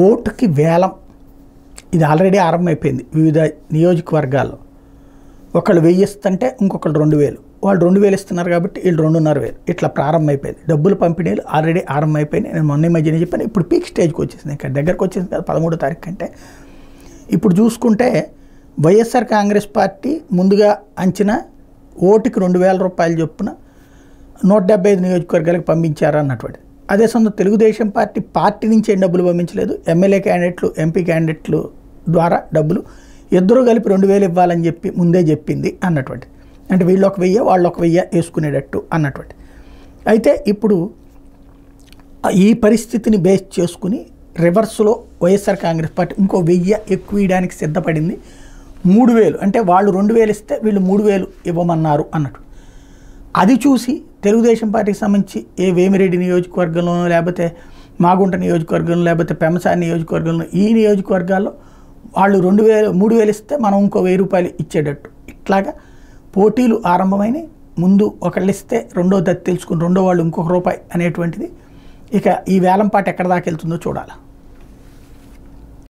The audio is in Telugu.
ఓటుకి వేలం ఇది ఆల్రెడీ ఆరంభమైపోయింది వివిధ నియోజకవర్గాల్లో. ఒకళ్ళు 1000 ఇస్తుంటే ఇంకొకళ్ళు 2000, వాళ్ళు 2000 ఇస్తున్నారు కాబట్టి వీళ్ళు 2500 ఇట్లా ప్రారంభమైపోయింది. డబ్బుల పంపిణీలు ఆల్రెడీ ఆరంభమైపోయినాయి. నేను మొన్న మధ్యనే చెప్పాను, ఇప్పుడు పీక్ స్టేజ్కి వచ్చేసింది. ఇక్కడ దగ్గరకు వచ్చేసింది కదా 13వ తారీఖు కంటే. ఇప్పుడు చూసుకుంటే వైఎస్ఆర్ కాంగ్రెస్ పార్టీ ముందుగా అంచనా ఓటుకి 2000 రూపాయలు చొప్పున 175 నియోజకవర్గాలకు పంపించారు అన్నటువంటి. అదే సొంత తెలుగుదేశం పార్టీ నుంచి ఏం డబ్బులు పంపించలేదు. ఎమ్మెల్యే క్యాండిడేట్లు, ఎంపీ క్యాండిడేట్లు ద్వారా డబ్బులు ఇద్దరు కలిపి 2000 ఇవ్వాలని చెప్పి ముందే చెప్పింది అన్నటువంటి. అంటే వీళ్ళు ఒక 1000 వాళ్ళు ఒక 1000 వేసుకునేటట్టు అన్నటువంటి. అయితే ఇప్పుడు ఈ పరిస్థితిని బేస్ చేసుకుని రివర్స్లో వైఎస్ఆర్ కాంగ్రెస్ పార్టీ ఇంకో 1000 ఎక్కువ ఇవ్వడానికి సిద్ధపడింది. 3000 అంటే వాళ్ళు 2000 ఇస్తే వీళ్ళు 3000 ఇవ్వమన్నారు అన్నట్టు. అది చూసి తెలుగుదేశం పార్టీకి సంబంధించి వేమిరెడ్డి నియోజకవర్గంలోనో, లేకపోతే మాగుంట నియోజకవర్గంలో, లేకపోతే పెమసాని నియోజకవర్గంలో, ఈ నియోజకవర్గాల్లో వాళ్ళు 3000 ఇస్తే మనం ఇంకో 1000 రూపాయలు ఇచ్చేటట్టు ఇట్లాగా పోటీలు ఆరంభమైనవి. ముందు ఒకళ్ళు ఇస్తే రెండో దత్తి తెలుసుకుని రెండో వాళ్ళు ఇంకొక రూపాయి అనేటువంటిది. ఇక ఈ వేలంపాట ఎక్కడ దాకా వెళ్తుందో చూడాలి.